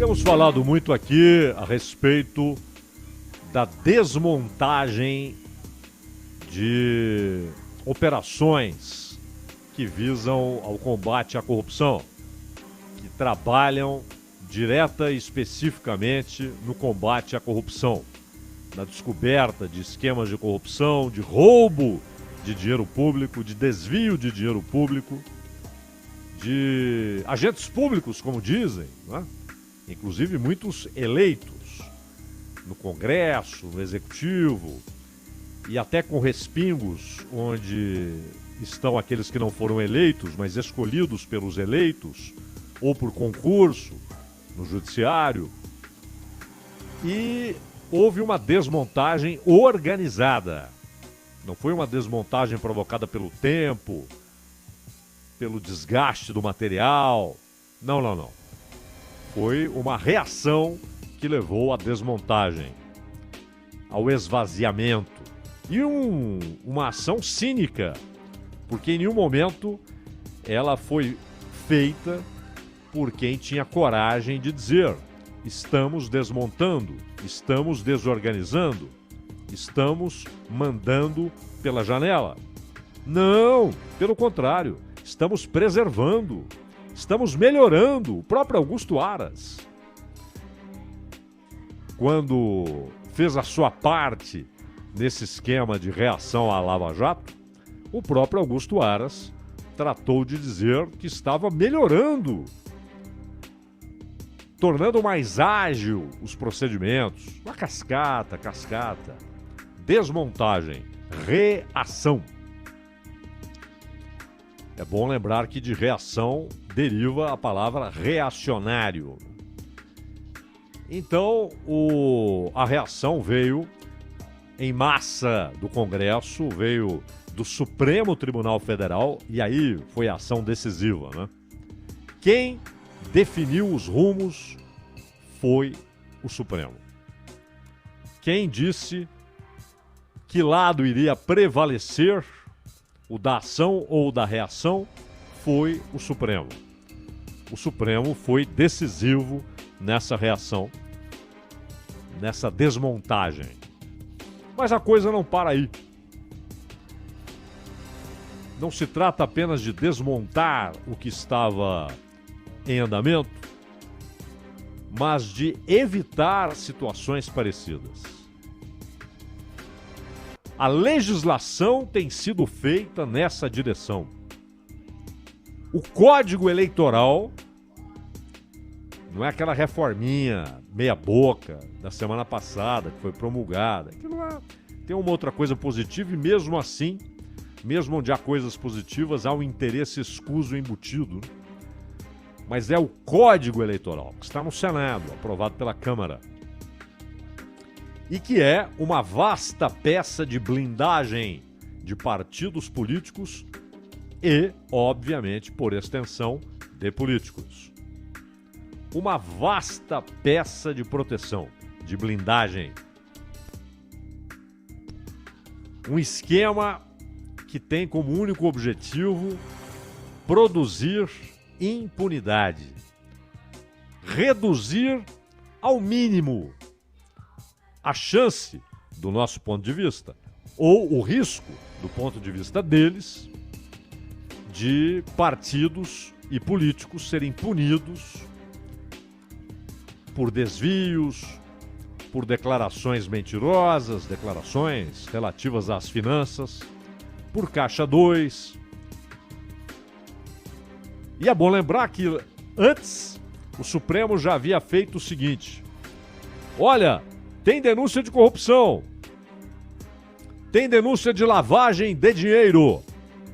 Temos falado muito aqui a respeito da desmontagem de operações que visam ao combate à corrupção, que trabalham direta e especificamente no combate à corrupção, na descoberta de esquemas de corrupção, de roubo de dinheiro público, de desvio de dinheiro público, de agentes públicos, como dizem, né? Inclusive muitos eleitos no Congresso, no Executivo, e até com respingos onde estão aqueles que não foram eleitos, mas escolhidos pelos eleitos, ou por concurso, no Judiciário. E houve uma desmontagem organizada. Não foi uma desmontagem provocada pelo tempo, pelo desgaste do material. Não, não, não. Foi uma reação que levou à desmontagem, ao esvaziamento. E uma ação cínica, porque em nenhum momento ela foi feita por quem tinha coragem de dizer: estamos desmontando, estamos desorganizando, estamos mandando pela janela. Não, pelo contrário, estamos preservando, estamos melhorando. O próprio Augusto Aras, quando fez a sua parte nesse esquema de reação à Lava Jato, o próprio Augusto Aras tratou de dizer que estava melhorando, tornando mais ágil os procedimentos. Uma cascata, desmontagem, reação. É bom lembrar que de reação deriva a palavra reacionário. Então, a reação veio em massa do Congresso, veio do Supremo Tribunal Federal, e aí foi a ação decisiva, né? Quem definiu os rumos foi o Supremo. Quem disse que lado iria prevalecer, o da ação ou da reação, foi o Supremo. O Supremo foi decisivo nessa reação, nessa desmontagem. Mas a coisa não para aí. Não se trata apenas de desmontar o que estava em andamento, mas de evitar situações parecidas. A legislação tem sido feita nessa direção. O Código Eleitoral não é aquela reforminha meia boca da semana passada que foi promulgada. Aquilo lá tem uma outra coisa positiva e mesmo assim, mesmo onde há coisas positivas, há um interesse escuso embutido. Mas é o Código Eleitoral, que está no Senado, aprovado pela Câmara. E que é uma vasta peça de blindagem de partidos políticos e, obviamente, por extensão, de políticos. Uma vasta peça de proteção, de blindagem. Um esquema que tem como único objetivo produzir impunidade. Reduzir ao mínimo a chance, do nosso ponto de vista, ou o risco, do ponto de vista deles, de partidos e políticos serem punidos por desvios, por declarações mentirosas, declarações relativas às finanças, por Caixa 2. E é bom lembrar que antes o Supremo já havia feito o seguinte: olha, tem denúncia de corrupção, tem denúncia de lavagem de dinheiro,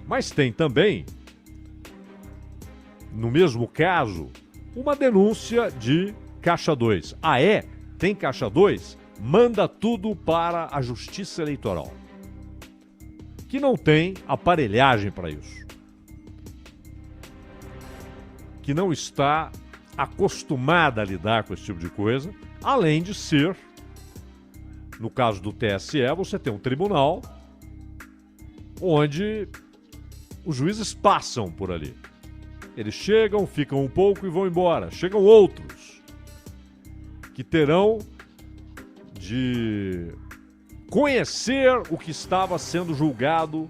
mas tem também, no mesmo caso, uma denúncia de Caixa 2. Ah, é? Tem Caixa 2? Manda tudo para a Justiça Eleitoral, que não tem aparelhagem para isso, que não está acostumada a lidar com esse tipo de coisa, além de ser, no caso do TSE, você tem um tribunal onde os juízes passam por ali. Eles chegam, ficam um pouco e vão embora. Chegam outros. que terão de conhecer o que estava sendo julgado,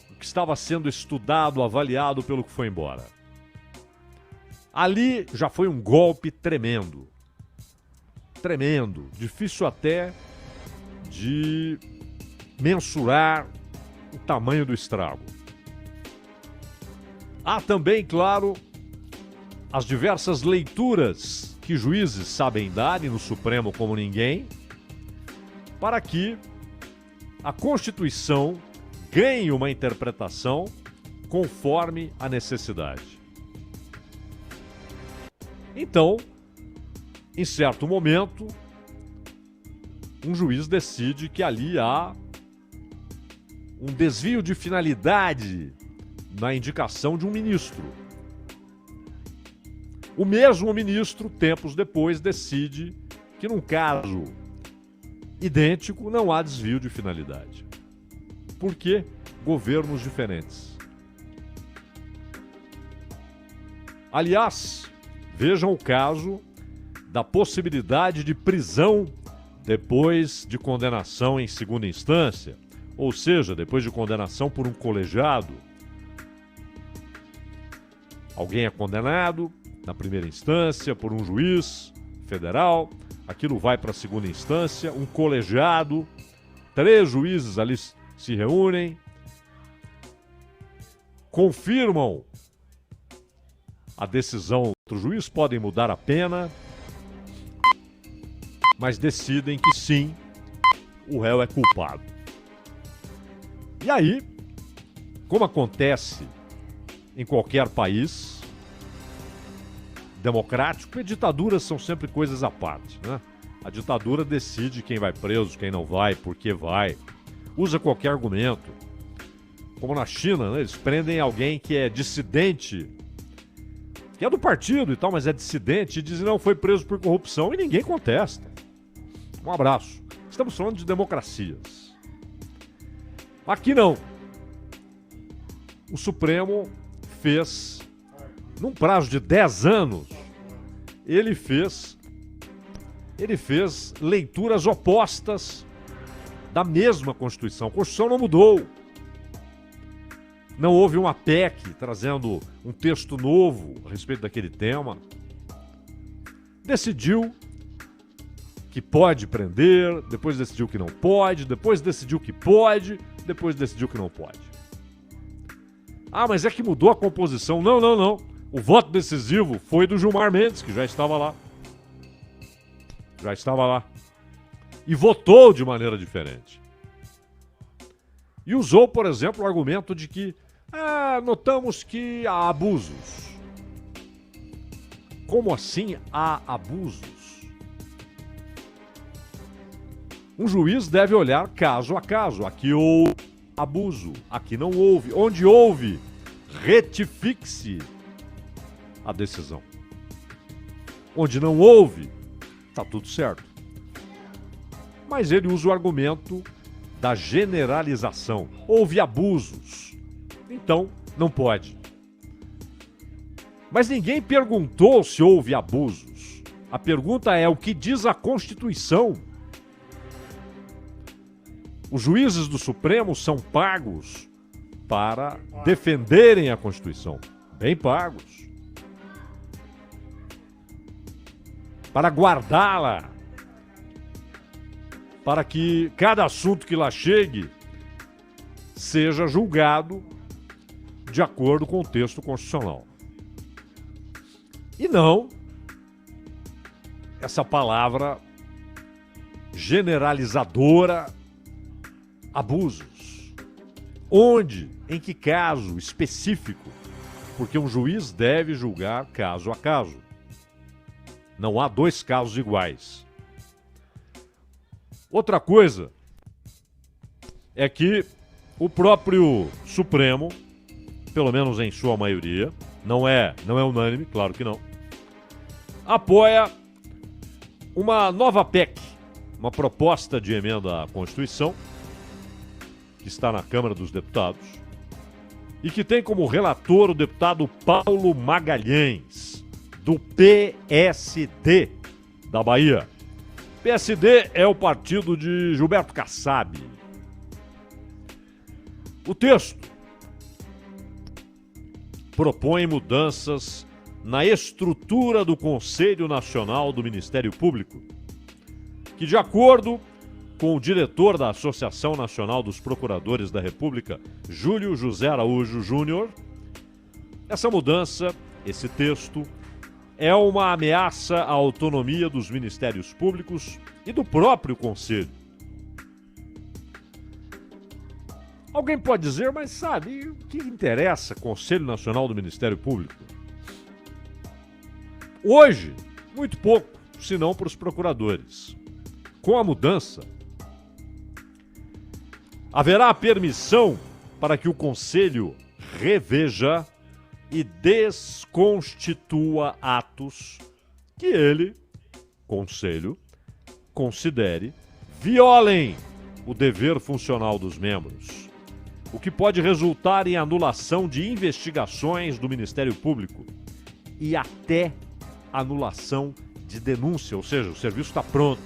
o que estava sendo estudado, avaliado pelo que foi embora. Ali já foi um golpe tremendo. Tremendo. Difícil até de mensurar o tamanho do estrago. Há também, claro, as diversas leituras que juízes sabem dar, e no Supremo como ninguém, para que a Constituição ganhe uma interpretação conforme a necessidade. Então, em certo momento, um juiz decide que ali há um desvio de finalidade na indicação de um ministro. O mesmo ministro, tempos depois, decide que num caso idêntico não há desvio de finalidade. Por quê? Governos diferentes. Aliás, vejam o caso da possibilidade de prisão depois de condenação em segunda instância, ou seja, depois de condenação por um colegiado. Alguém é condenado na primeira instância por um juiz federal, aquilo vai para a segunda instância, um colegiado, 3 juízes ali se reúnem, confirmam a decisão do juiz, podem mudar a pena, mas decidem que sim, o réu é culpado. E aí, como acontece em qualquer país democrático, e ditaduras são sempre coisas à parte, né? A ditadura decide quem vai preso, quem não vai, por que vai, usa qualquer argumento. Como na China, né? Eles prendem alguém que é dissidente, que é do partido e tal, mas é dissidente, e dizem, não, foi preso por corrupção, e ninguém contesta. Um abraço. Estamos falando de democracias. Aqui não. O Supremo fez, num prazo de 10 anos, ele fez leituras opostas da mesma Constituição. A Constituição não mudou. Não houve uma PEC trazendo um texto novo a respeito daquele tema. Decidiu que pode prender, depois decidiu que não pode, depois decidiu que pode, depois decidiu que não pode. Ah, mas é que mudou a composição. Não, não, não. O voto decisivo foi do Gilmar Mendes, que já estava lá. Já estava lá. E votou de maneira diferente. E usou, por exemplo, o argumento de que notamos que há abusos. Como assim há abusos? Um juiz deve olhar caso a caso. Aqui houve abuso, aqui não houve. Onde houve, retifique-se a decisão. Onde não houve, está tudo certo. Mas ele usa o argumento da generalização. Houve abusos, então não pode. Mas ninguém perguntou se houve abusos. A pergunta é o que diz a Constituição. Os juízes do Supremo são pagos para defenderem a Constituição. Bem pagos. Para guardá-la. Para que cada assunto que lá chegue seja julgado de acordo com o texto constitucional. E não essa palavra generalizadora, abusos. Onde? Em que caso específico? Porque um juiz deve julgar caso a caso. Não há 2 casos iguais. Outra coisa é que o próprio Supremo, pelo menos em sua maioria, não é unânime, claro que não, apoia uma nova PEC, uma proposta de emenda à Constituição, que está na Câmara dos Deputados, e que tem como relator o deputado Paulo Magalhães, do PSD da Bahia. PSD é o partido de Gilberto Kassab. O texto propõe mudanças na estrutura do Conselho Nacional do Ministério Público, que, de acordo com o diretor da Associação Nacional dos Procuradores da República, Júlio José Araújo Júnior, essa mudança, esse texto, é uma ameaça à autonomia dos ministérios públicos e do próprio Conselho. Alguém pode dizer, mas sabe, o que interessa Conselho Nacional do Ministério Público? Hoje, muito pouco, se não para os procuradores. Com a mudança, haverá permissão para que o Conselho reveja e desconstitua atos que ele, Conselho, considere violem o dever funcional dos membros, o que pode resultar em anulação de investigações do Ministério Público e até anulação de denúncia, ou seja, o serviço está pronto.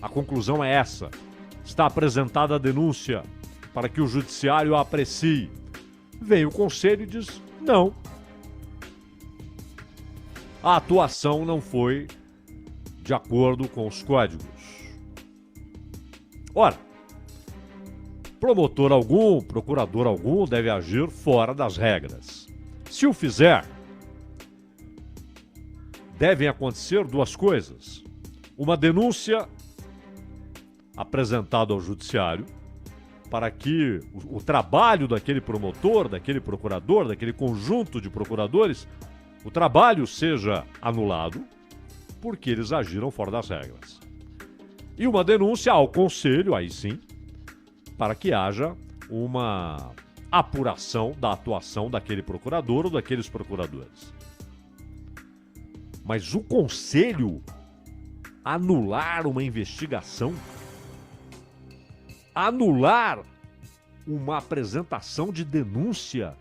A conclusão é essa. Está apresentada a denúncia para que o judiciário a aprecie. Vem o Conselho e diz, não. A atuação não foi de acordo com os códigos. Ora, promotor algum, procurador algum deve agir fora das regras. Se o fizer, devem acontecer duas coisas. Uma denúncia apresentada ao judiciário para que o trabalho daquele promotor, daquele procurador, daquele conjunto de procuradores, o trabalho seja anulado porque eles agiram fora das regras. E uma denúncia ao Conselho, aí sim, para que haja uma apuração da atuação daquele procurador ou daqueles procuradores. Mas o Conselho anular uma investigação? Anular uma apresentação de denúncia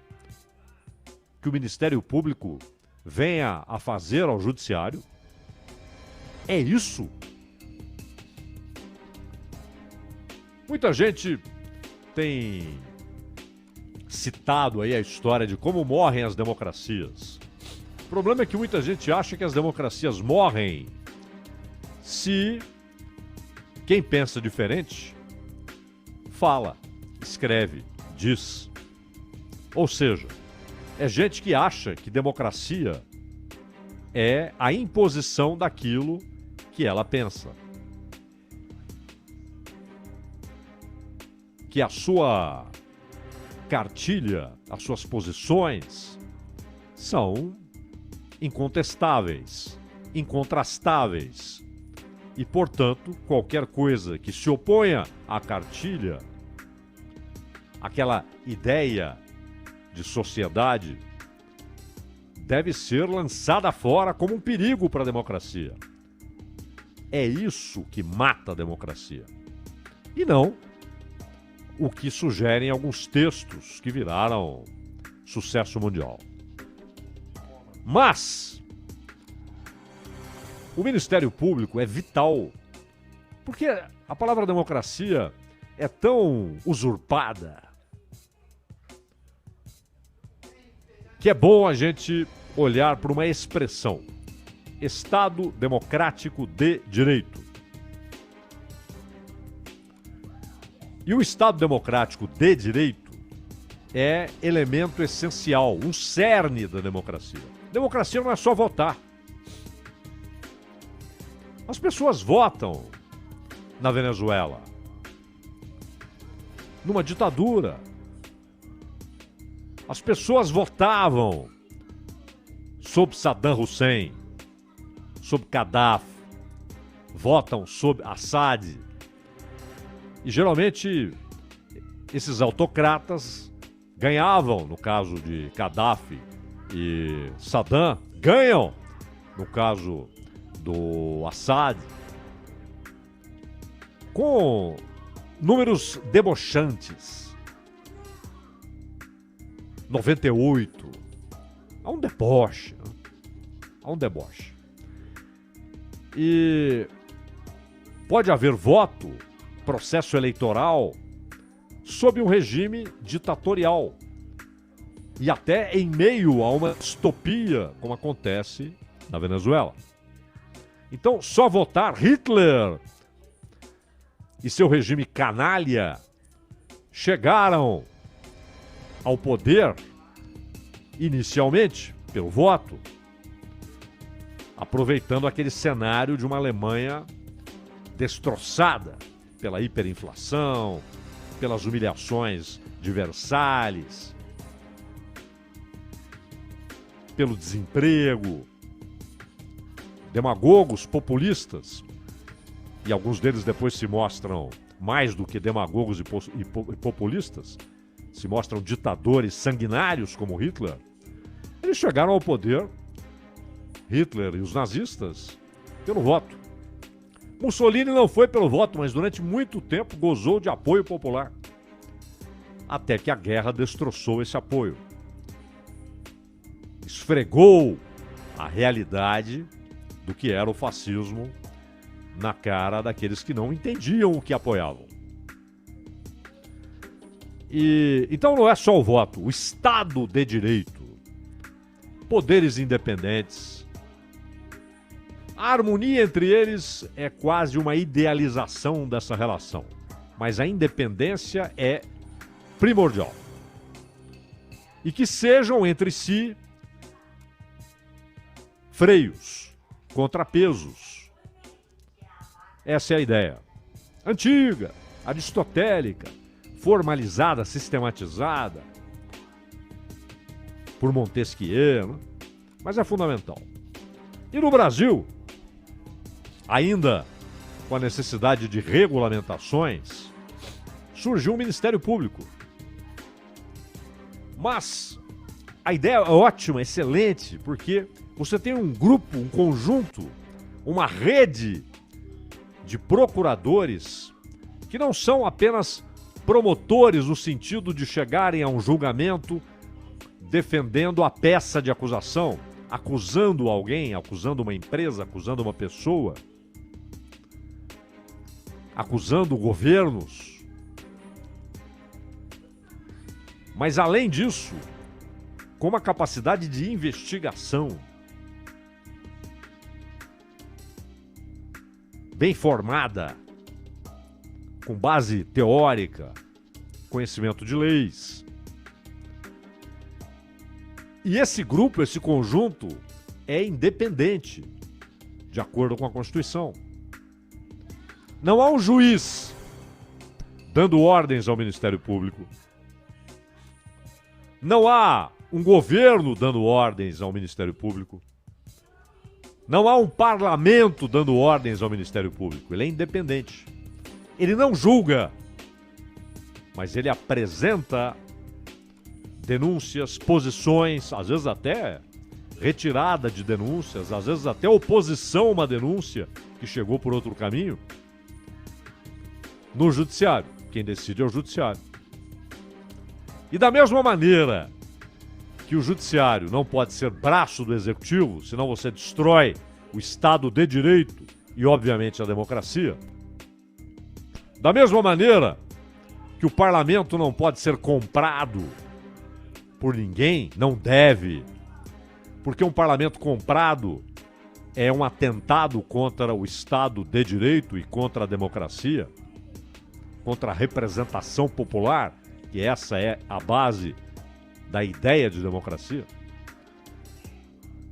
que o Ministério Público venha a fazer ao Judiciário? É isso? Muita gente tem citado aí a história de como morrem as democracias. O problema é que muita gente acha que as democracias morrem se quem pensa diferente fala, escreve, diz. Ou seja, é gente que acha que democracia é a imposição daquilo que ela pensa. Que a sua cartilha, as suas posições são incontestáveis, incontrastáveis. E, portanto, qualquer coisa que se oponha à cartilha, aquela ideia de sociedade, deve ser lançada fora como um perigo para a democracia. É isso que mata a democracia. E não o que sugerem alguns textos que viraram sucesso mundial. Mas o Ministério Público é vital, porque a palavra democracia é tão usurpada que é bom a gente olhar para uma expressão: Estado Democrático de Direito. E o Estado Democrático de Direito é elemento essencial, um cerne da democracia. Democracia não é só votar. As pessoas votam na Venezuela, numa ditadura. As pessoas votavam sob Saddam Hussein, sob Gaddafi, votam sob Assad. E geralmente esses autocratas ganhavam, no caso de Gaddafi e Saddam, ganham, no caso do Assad, com números debochantes. 98. Há um deboche. Há um deboche. E pode haver voto, processo eleitoral, sob um regime ditatorial. E até em meio a uma distopia, como acontece na Venezuela. Então, só votar Hitler e seu regime canalha chegaram ao poder, inicialmente, pelo voto, aproveitando aquele cenário de uma Alemanha destroçada pela hiperinflação, pelas humilhações de Versalhes, pelo desemprego, demagogos populistas, e alguns deles depois se mostram mais do que demagogos e populistas, se mostram ditadores sanguinários como Hitler. Eles chegaram ao poder, Hitler e os nazistas, pelo voto. Mussolini não foi pelo voto, mas durante muito tempo gozou de apoio popular. Até que a guerra destroçou esse apoio. Esfregou a realidade do que era o fascismo na cara daqueles que não entendiam o que apoiavam. Então não é só o voto, o Estado de Direito, poderes independentes, a harmonia entre eles é quase uma idealização dessa relação, mas a independência é primordial. E que sejam entre si freios, contrapesos. Essa é a ideia. Antiga, aristotélica, formalizada, sistematizada por Montesquieu, mas é fundamental. E no Brasil, ainda com a necessidade de regulamentações, surgiu um Ministério Público. Mas a ideia é ótima, excelente, porque você tem um grupo, um conjunto, uma rede de procuradores que não são apenas promotores no sentido de chegarem a um julgamento defendendo a peça de acusação, acusando alguém, acusando uma empresa, acusando uma pessoa, acusando governos. Mas além disso, com uma capacidade de investigação bem formada, com base teórica, conhecimento de leis. E esse grupo, esse conjunto, é independente, de acordo com a Constituição. Não há um juiz dando ordens ao Ministério Público. Não há um governo dando ordens ao Ministério Público. Não há um parlamento dando ordens ao Ministério Público. Ele é independente. Ele não julga, mas ele apresenta denúncias, posições, às vezes até retirada de denúncias, às vezes até oposição a uma denúncia que chegou por outro caminho, no judiciário. Quem decide é o judiciário. E da mesma maneira que o judiciário não pode ser braço do executivo, senão você destrói o Estado de Direito e, obviamente, a democracia. Da mesma maneira que o parlamento não pode ser comprado por ninguém, não deve, porque um parlamento comprado é um atentado contra o Estado de Direito e contra a democracia, contra a representação popular, que essa é a base da ideia de democracia.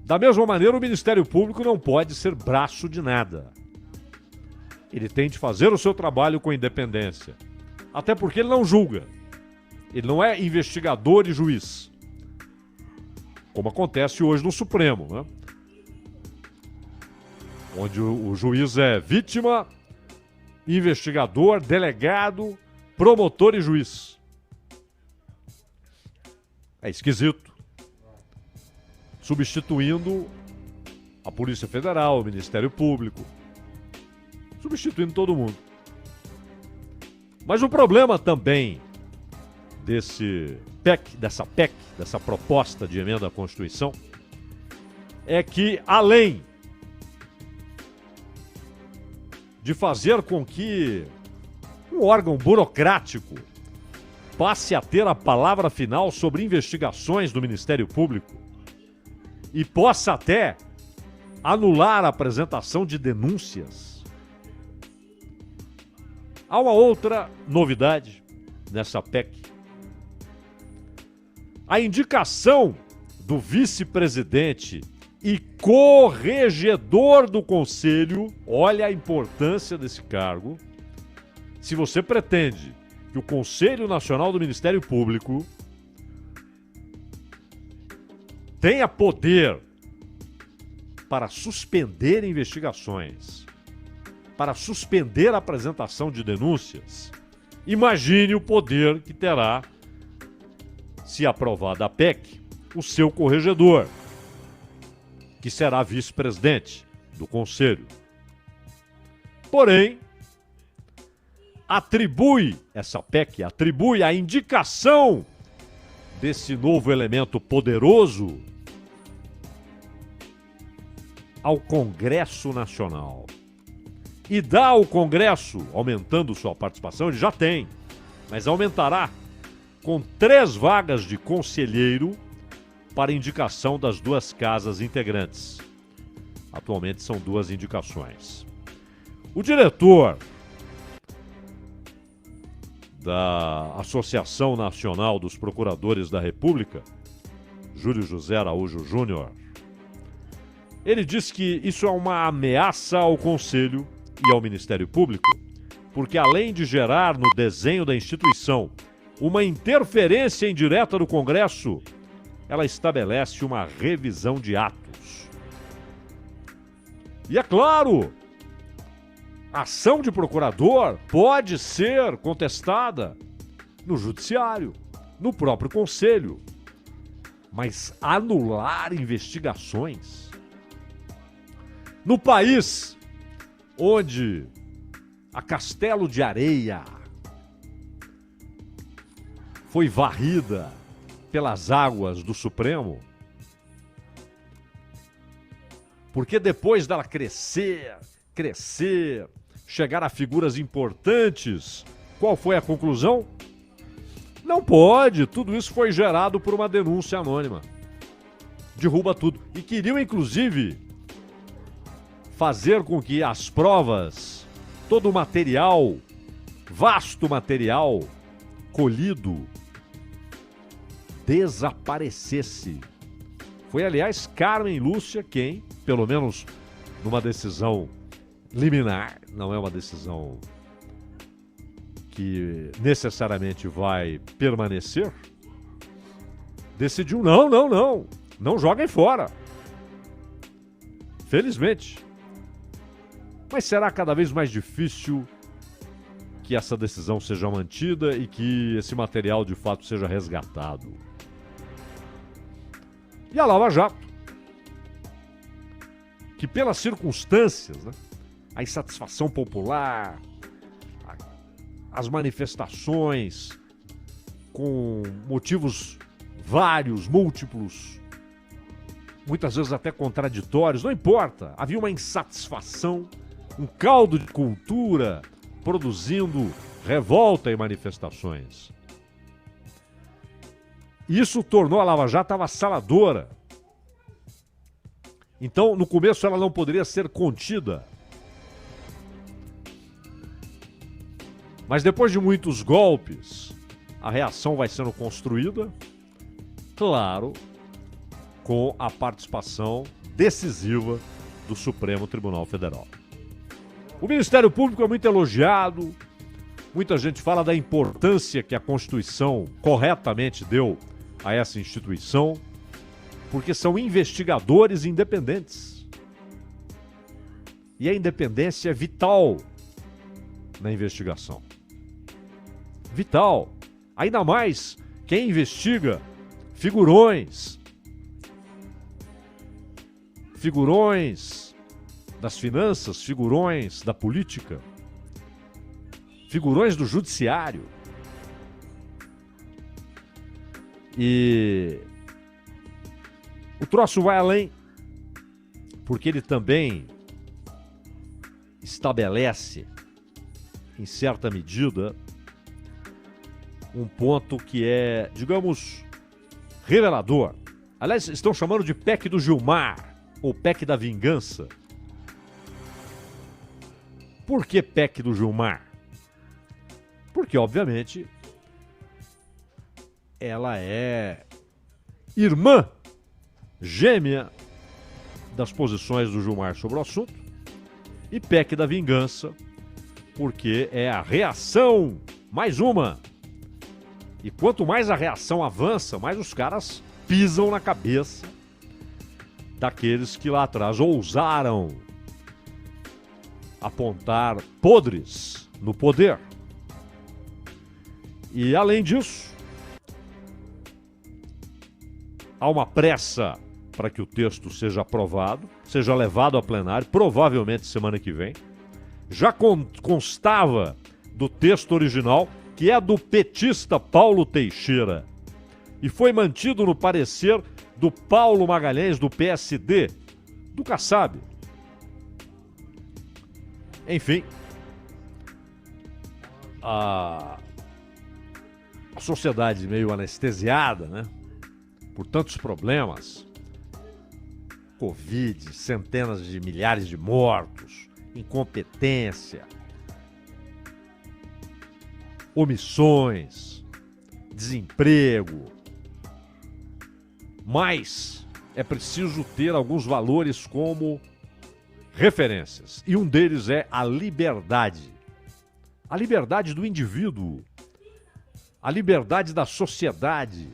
Da mesma maneira, o Ministério Público não pode ser braço de nada. Ele tem de fazer o seu trabalho com independência. Até porque ele não julga. Ele não é investigador e juiz. Como acontece hoje no Supremo, né? Onde o juiz é vítima, investigador, delegado, promotor e juiz. É esquisito. Substituindo a Polícia Federal, o Ministério Público. Substituindo todo mundo. Mas o problema também dessa proposta de emenda à Constituição, é que além de fazer com que um órgão burocrático passe a ter a palavra final sobre investigações do Ministério Público e possa até anular a apresentação de denúncias. Há uma outra novidade nessa PEC. A indicação do vice-presidente e corregedor do Conselho, olha a importância desse cargo. Se você pretende que o Conselho Nacional do Ministério Público tenha poder para suspender investigações, para suspender a apresentação de denúncias, imagine o poder que terá, se aprovada a PEC, o seu corregedor, que será vice-presidente do Conselho. Porém, essa PEC atribui a indicação desse novo elemento poderoso ao Congresso Nacional. E dá ao Congresso, aumentando sua participação, ele já tem, mas aumentará com 3 vagas de conselheiro para indicação das 2 casas integrantes. Atualmente são 2 indicações. O diretor da Associação Nacional dos Procuradores da República, Júlio José Araújo Júnior, ele diz que isso é uma ameaça ao Conselho e ao Ministério Público, porque além de gerar no desenho da instituição uma interferência indireta do Congresso, ela estabelece uma revisão de atos. E é claro, a ação de procurador pode ser contestada no Judiciário, no próprio Conselho, mas anular investigações no país onde a Castelo de Areia foi varrida pelas águas do Supremo, porque depois dela crescer, chegar a figuras importantes, qual foi a conclusão? Não pode, tudo isso foi gerado por uma denúncia anônima. Derruba tudo. E queriam, inclusive, fazer com que as provas, todo o material, vasto material colhido, desaparecesse. Foi, aliás, Carmen Lúcia quem, pelo menos numa decisão liminar, não é uma decisão que necessariamente vai permanecer, decidiu não joguem fora. Felizmente. Mas será cada vez mais difícil que essa decisão seja mantida e que esse material de fato seja resgatado. E a Lava Jato, que pelas circunstâncias, né, a insatisfação popular, as manifestações com motivos vários, múltiplos, muitas vezes até contraditórios, não importa, havia uma insatisfação, um caldo de cultura produzindo revolta e manifestações. Isso tornou a Lava Jato avassaladora. Então, no começo, ela não poderia ser contida. Mas depois de muitos golpes, a reação vai sendo construída, claro, com a participação decisiva do Supremo Tribunal Federal. O Ministério Público é muito elogiado, muita gente fala da importância que a Constituição corretamente deu a essa instituição, porque são investigadores independentes. E a independência é vital na investigação. Vital. Ainda mais quem investiga figurões das finanças, figurões da política, figurões do judiciário. E o troço vai além, porque ele também estabelece, em certa medida, um ponto que é, digamos, revelador. Aliás, estão chamando de PEC do Gilmar, ou PEC da Vingança. Por que PEC do Gilmar? Porque, obviamente, ela é irmã gêmea das posições do Gilmar sobre o assunto, e PEC da Vingança, porque é a reação, mais uma. E quanto mais a reação avança, mais os caras pisam na cabeça daqueles que lá atrás ousaram apontar podres no poder. E além disso, há uma pressa para que o texto seja aprovado, seja levado a plenário, provavelmente semana que vem. Já constava do texto original, que é do petista Paulo Teixeira, e foi mantido no parecer do Paulo Magalhães, do PSD, do Kassab. Enfim, a sociedade meio anestesiada, né? Por tantos problemas, Covid, centenas de milhares de mortos, incompetência, omissões, desemprego. Mas é preciso ter alguns valores como referências. E um deles é a liberdade. A liberdade do indivíduo. A liberdade da sociedade.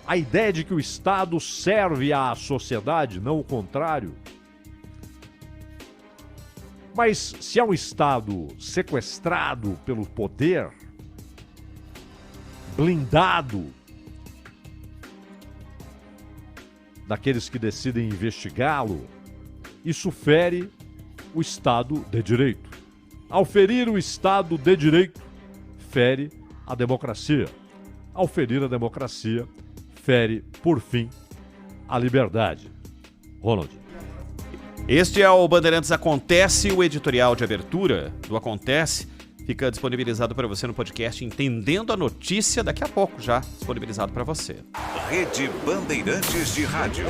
A ideia de que o Estado serve à sociedade, não o contrário. Mas se é um Estado sequestrado pelo poder, blindado daqueles que decidem investigá-lo, isso fere o Estado de Direito. Ao ferir o Estado de Direito, fere a democracia. Ao ferir a democracia, fere, por fim, a liberdade. Ronald. Este é o Bandeirantes Acontece, o editorial de abertura do Acontece. Fica disponibilizado para você no podcast Entendendo a Notícia, daqui a pouco já disponibilizado para você. Rede Bandeirantes de Rádio.